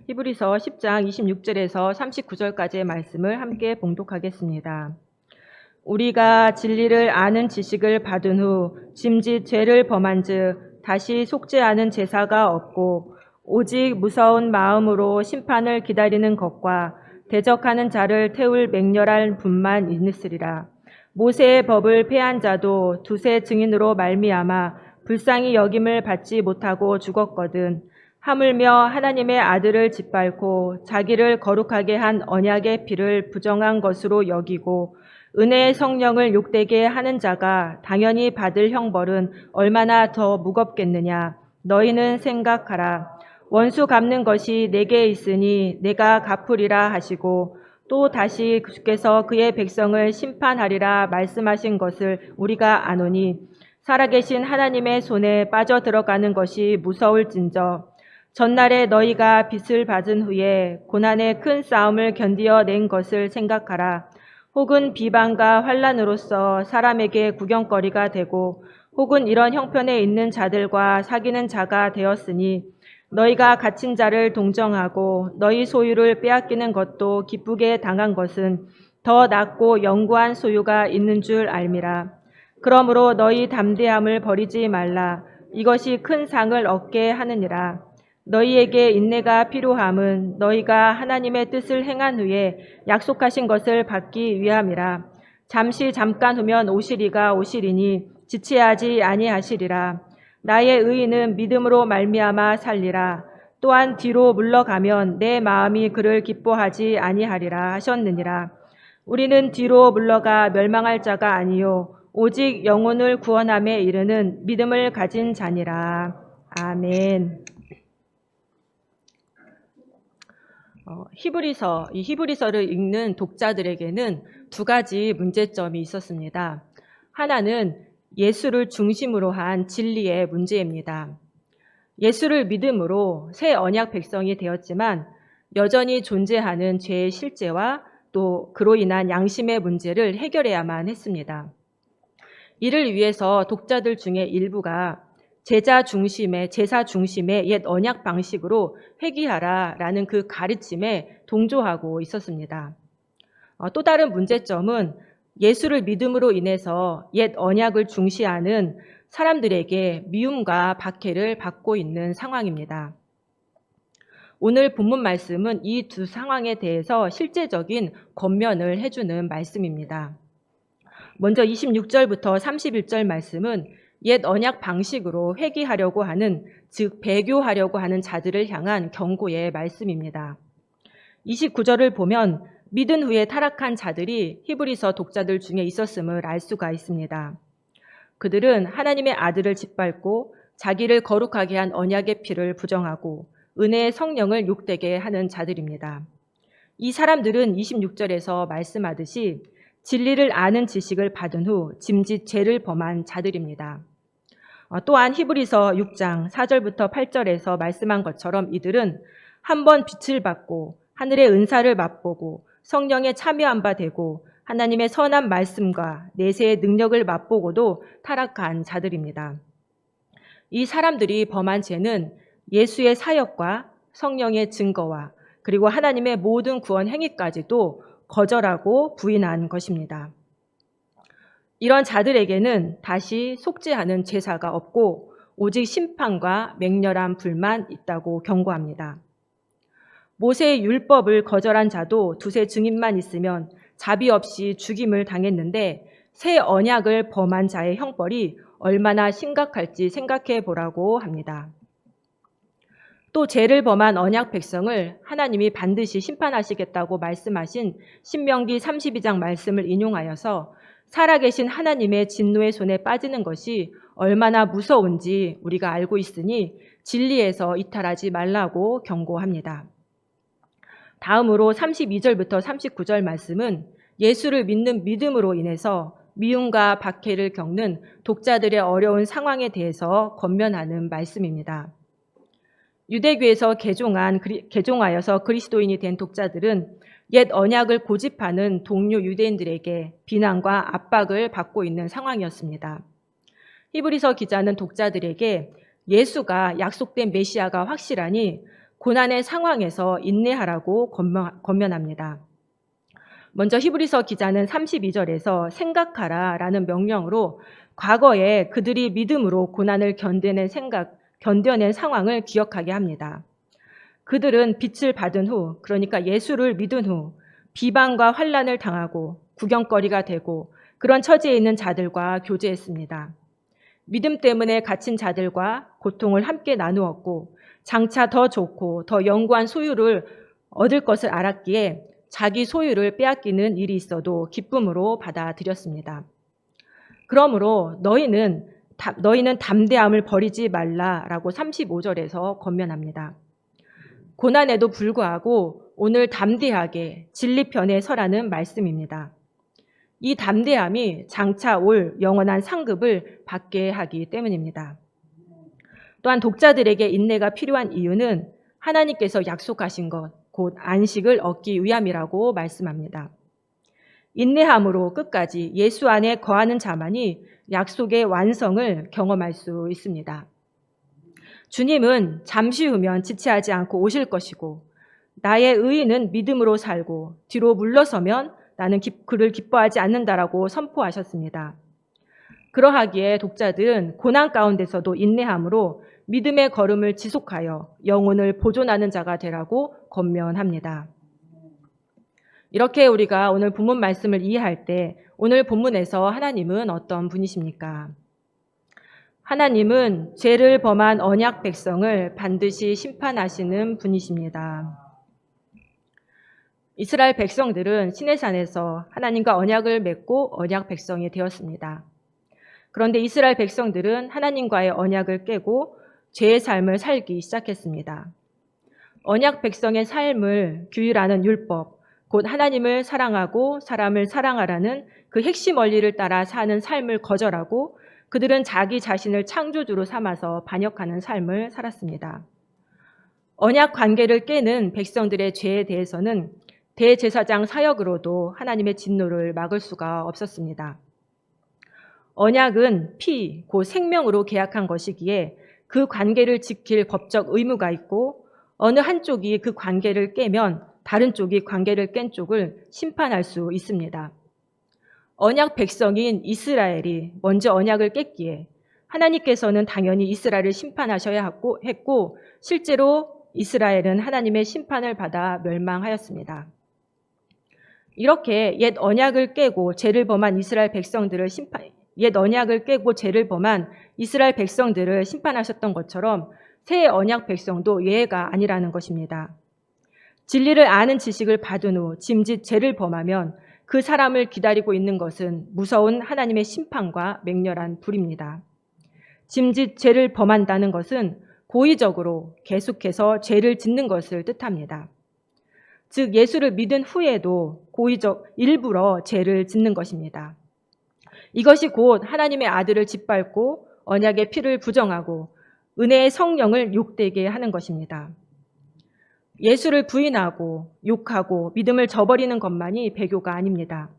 히브리서 10장 26절에서 39절까지의 말씀을 함께 봉독하겠습니다. 우리가 진리를 아는 지식을 받은 후 짐짓 죄를 범한즉 다시 속죄하는 제사가 없고 오직 무서운 마음으로 심판을 기다리는 것과 대적하는 자를 태울 맹렬한 분만 있으리라. 모세의 법을 폐한 자도 두세 증인으로 말미암아 불쌍히 여김을 받지 못하고 죽었거든. 하물며 하나님의 아들을 짓밟고 자기를 거룩하게 한 언약의 피를 부정한 것으로 여기고 은혜의 성령을 욕되게 하는 자가 당연히 받을 형벌은 얼마나 더 무겁겠느냐. 너희는 생각하라. 원수 갚는 것이 내게 있으니 내가 갚으리라 하시고 또 다시 주께서 그의 백성을 심판하리라 말씀하신 것을 우리가 아노니 살아계신 하나님의 손에 빠져 들어가는 것이 무서울진저 전날에 너희가 빚을 받은 후에 고난의 큰 싸움을 견디어낸 것을 생각하라. 혹은 비방과 환난으로서 사람에게 구경거리가 되고 혹은 이런 형편에 있는 자들과 사귀는 자가 되었으니 너희가 갇힌 자를 동정하고 너희 소유를 빼앗기는 것도 기쁘게 당한 것은 더 낫고 영구한 소유가 있는 줄 알미라. 그러므로 너희 담대함을 버리지 말라. 이것이 큰 상을 얻게 하느니라. 너희에게 인내가 필요함은 너희가 하나님의 뜻을 행한 후에 약속하신 것을 받기 위함이라. 잠깐 후면 오시리가 오시리니 지체하지 아니하시리라. 나의 의인은 믿음으로 말미암아 살리라. 또한 뒤로 물러가면 내 마음이 그를 기뻐하지 아니하리라 하셨느니라. 우리는 뒤로 물러가 멸망할 자가 아니요 오직 영혼을 구원함에 이르는 믿음을 가진 자니라. 아멘. 이 히브리서를 읽는 독자들에게는 두 가지 문제점이 있었습니다. 하나는 예수를 중심으로 한 진리의 문제입니다. 예수를 믿음으로 새 언약 백성이 되었지만 여전히 존재하는 죄의 실제와 또 그로 인한 양심의 문제를 해결해야만 했습니다. 이를 위해서 독자들 중에 일부가 제사 중심의 옛 언약 방식으로 회귀하라라는 그 가르침에 동조하고 있었습니다. 또 다른 문제점은 예수를 믿음으로 인해서 옛 언약을 중시하는 사람들에게 미움과 박해를 받고 있는 상황입니다. 오늘 본문 말씀은 이 두 상황에 대해서 실제적인 권면을 해주는 말씀입니다. 먼저 26절부터 31절 말씀은 옛 언약 방식으로 회귀하려고 하는, 즉 배교하려고 하는 자들을 향한 경고의 말씀입니다. 29절을 보면 믿은 후에 타락한 자들이 히브리서 독자들 중에 있었음을 알 수가 있습니다. 그들은 하나님의 아들을 짓밟고 자기를 거룩하게 한 언약의 피를 부정하고 은혜의 성령을 욕되게 하는 자들입니다. 이 사람들은 26절에서 말씀하듯이 진리를 아는 지식을 받은 후 짐짓 죄를 범한 자들입니다. 또한 히브리서 6장 4절부터 8절에서 말씀한 것처럼 이들은 한번 빛을 받고 하늘의 은사를 맛보고 성령에 참여한 바 되고 하나님의 선한 말씀과 내세의 능력을 맛보고도 타락한 자들입니다. 이 사람들이 범한 죄는 예수의 사역과 성령의 증거와 그리고 하나님의 모든 구원 행위까지도 거절하고 부인한 것입니다. 이런 자들에게는 다시 속죄하는 제사가 없고 오직 심판과 맹렬한 불만 있다고 경고합니다. 모세의 율법을 거절한 자도 두세 증인만 있으면 자비 없이 죽임을 당했는데 새 언약을 범한 자의 형벌이 얼마나 심각할지 생각해 보라고 합니다. 또 죄를 범한 언약 백성을 하나님이 반드시 심판하시겠다고 말씀하신 신명기 32장 말씀을 인용하여서 살아계신 하나님의 진노의 손에 빠지는 것이 얼마나 무서운지 우리가 알고 있으니 진리에서 이탈하지 말라고 경고합니다. 다음으로 32절부터 39절 말씀은 예수를 믿는 믿음으로 인해서 미움과 박해를 겪는 독자들의 어려운 상황에 대해서 권면하는 말씀입니다. 유대교에서 개종하여서 그리스도인이 된 독자들은 옛 언약을 고집하는 동료 유대인들에게 비난과 압박을 받고 있는 상황이었습니다. 히브리서 기자는 독자들에게 예수가 약속된 메시아가 확실하니 고난의 상황에서 인내하라고 권면합니다. 먼저 히브리서 기자는 32절에서 생각하라 라는 명령으로 과거에 그들이 믿음으로 고난을 견뎌낸 상황을 기억하게 합니다. 그들은 빛을 받은 후, 그러니까 예수를 믿은 후 비방과 환난을 당하고 구경거리가 되고 그런 처지에 있는 자들과 교제했습니다. 믿음 때문에 갇힌 자들과 고통을 함께 나누었고 장차 더 좋고 더 영구한 소유를 얻을 것을 알았기에 자기 소유를 빼앗기는 일이 있어도 기쁨으로 받아들였습니다. 그러므로 너희는 담대함을 버리지 말라라고 35절에서 권면합니다. 고난에도 불구하고 오늘 담대하게 진리편에 서라는 말씀입니다. 이 담대함이 장차 올 영원한 상급을 받게 하기 때문입니다. 또한 독자들에게 인내가 필요한 이유는 하나님께서 약속하신 것, 곧 안식을 얻기 위함이라고 말씀합니다. 인내함으로 끝까지 예수 안에 거하는 자만이 약속의 완성을 경험할 수 있습니다. 주님은 잠시 후면 지체하지 않고 오실 것이고 나의 의인은 믿음으로 살고 뒤로 물러서면 나는 그를 기뻐하지 않는다라고 선포하셨습니다. 그러하기에 독자들은 고난 가운데서도 인내함으로 믿음의 걸음을 지속하여 영혼을 보존하는 자가 되라고 권면합니다. 이렇게 우리가 오늘 본문 말씀을 이해할 때 오늘 본문에서 하나님은 어떤 분이십니까? 하나님은 죄를 범한 언약 백성을 반드시 심판하시는 분이십니다. 이스라엘 백성들은 시내산에서 하나님과 언약을 맺고 언약 백성이 되었습니다. 그런데 이스라엘 백성들은 하나님과의 언약을 깨고 죄의 삶을 살기 시작했습니다. 언약 백성의 삶을 규율하는 율법, 곧 하나님을 사랑하고 사람을 사랑하라는 그 핵심 원리를 따라 사는 삶을 거절하고 그들은 자기 자신을 창조주로 삼아서 반역하는 삶을 살았습니다. 언약 관계를 깨는 백성들의 죄에 대해서는 대제사장 사역으로도 하나님의 진노를 막을 수가 없었습니다. 언약은 피, 곧 생명으로 계약한 것이기에 그 관계를 지킬 법적 의무가 있고 어느 한쪽이 그 관계를 깨면 다른 쪽이 관계를 깬 쪽을 심판할 수 있습니다. 언약 백성인 이스라엘이 먼저 언약을 깼기에 하나님께서는 당연히 이스라엘을 심판하셔야 했고 실제로 이스라엘은 하나님의 심판을 받아 멸망하였습니다. 이렇게 옛 언약을 깨고 죄를 범한 이스라엘 백성들을 심판하셨던 것처럼 새 언약 백성도 예외가 아니라는 것입니다. 진리를 아는 지식을 받은 후 짐짓 죄를 범하면 그 사람을 기다리고 있는 것은 무서운 하나님의 심판과 맹렬한 불입니다. 짐짓 죄를 범한다는 것은 고의적으로 계속해서 죄를 짓는 것을 뜻합니다. 즉 예수를 믿은 후에도 일부러 죄를 짓는 것입니다. 이것이 곧 하나님의 아들을 짓밟고 언약의 피를 부정하고 은혜의 성령을 욕되게 하는 것입니다. 예수를 부인하고 욕하고 믿음을 저버리는 것만이 배교가 아닙니다.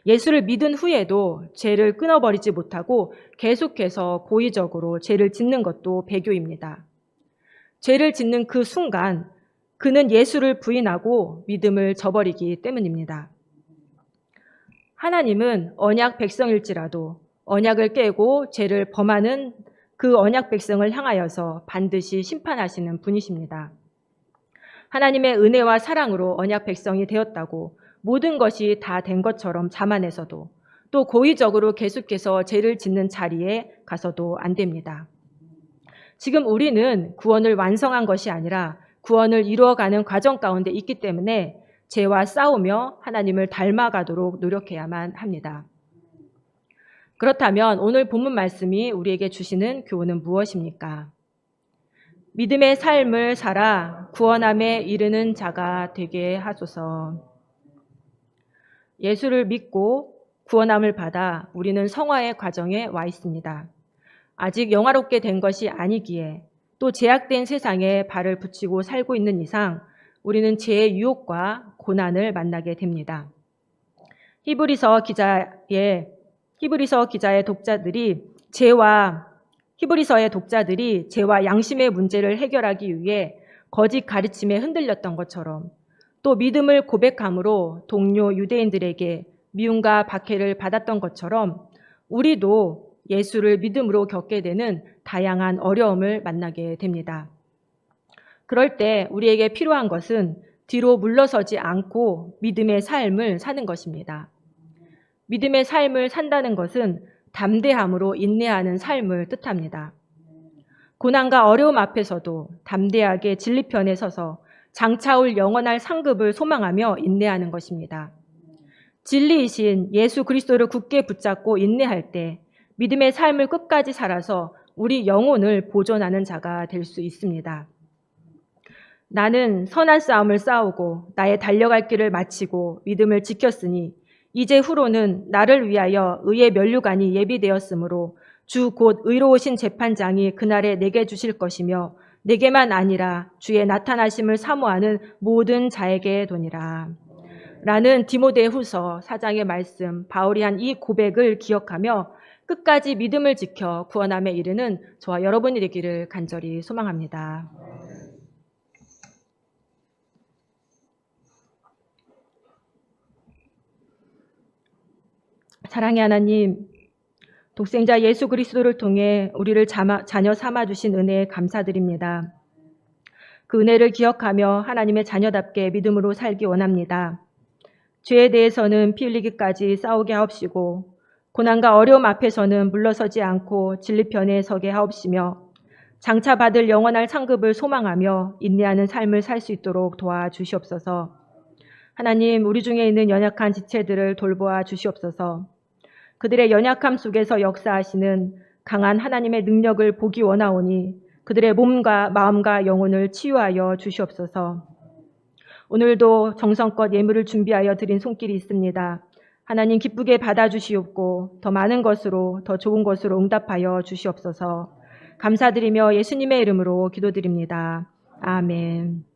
예수를 믿은 후에도 죄를 끊어버리지 못하고 계속해서 고의적으로 죄를 짓는 것도 배교입니다. 죄를 짓는 그 순간 그는 예수를 부인하고 믿음을 저버리기 때문입니다. 하나님은 언약 백성일지라도 언약을 깨고 죄를 범하는 그 언약 백성을 향하여서 반드시 심판하시는 분이십니다. 하나님의 은혜와 사랑으로 언약 백성이 되었다고 모든 것이 다 된 것처럼 자만해서도 또 고의적으로 계속해서 죄를 짓는 자리에 가서도 안 됩니다. 지금 우리는 구원을 완성한 것이 아니라 구원을 이루어가는 과정 가운데 있기 때문에 죄와 싸우며 하나님을 닮아가도록 노력해야만 합니다. 그렇다면 오늘 본문 말씀이 우리에게 주시는 교훈은 무엇입니까? 믿음의 삶을 살아 구원함에 이르는 자가 되게 하소서. 예수를 믿고 구원함을 받아 우리는 성화의 과정에 와 있습니다. 아직 영화롭게 된 것이 아니기에 또 제약된 세상에 발을 붙이고 살고 있는 이상 우리는 죄의 유혹과 고난을 만나게 됩니다. 히브리서 기자의 독자들이 죄와 양심의 문제를 해결하기 위해 거짓 가르침에 흔들렸던 것처럼 또 믿음을 고백함으로 동료 유대인들에게 미움과 박해를 받았던 것처럼 우리도 예수를 믿음으로 겪게 되는 다양한 어려움을 만나게 됩니다. 그럴 때 우리에게 필요한 것은 뒤로 물러서지 않고 믿음의 삶을 사는 것입니다. 믿음의 삶을 산다는 것은 담대함으로 인내하는 삶을 뜻합니다. 고난과 어려움 앞에서도 담대하게 진리편에 서서 장차 올 영원할 상급을 소망하며 인내하는 것입니다. 진리이신 예수 그리스도를 굳게 붙잡고 인내할 때 믿음의 삶을 끝까지 살아서 우리 영혼을 보존하는 자가 될 수 있습니다. 나는 선한 싸움을 싸우고 나의 달려갈 길을 마치고 믿음을 지켰으니 이제 후로는 나를 위하여 의의 면류관이 예비되었으므로 주 곧 의로우신 재판장이 그날에 내게 주실 것이며 내게만 아니라 주의 나타나심을 사모하는 모든 자에게 도니라. 라는 디모데후서 4장의 말씀, 바울이 한 이 고백을 기억하며 끝까지 믿음을 지켜 구원함에 이르는 저와 여러분이 되기를 간절히 소망합니다. 사랑의 하나님, 독생자 예수 그리스도를 통해 우리를 자녀 삼아주신 은혜에 감사드립니다. 그 은혜를 기억하며 하나님의 자녀답게 믿음으로 살기 원합니다. 죄에 대해서는 피 흘리기까지 싸우게 하옵시고 고난과 어려움 앞에서는 물러서지 않고 진리편에 서게 하옵시며 장차 받을 영원할 상급을 소망하며 인내하는 삶을 살 수 있도록 도와주시옵소서. 하나님, 우리 중에 있는 연약한 지체들을 돌보아 주시옵소서. 그들의 연약함 속에서 역사하시는 강한 하나님의 능력을 보기 원하오니 그들의 몸과 마음과 영혼을 치유하여 주시옵소서. 오늘도 정성껏 예물을 준비하여 드린 손길이 있습니다. 하나님 기쁘게 받아주시옵고 더 많은 것으로 더 좋은 것으로 응답하여 주시옵소서. 감사드리며 예수님의 이름으로 기도드립니다. 아멘.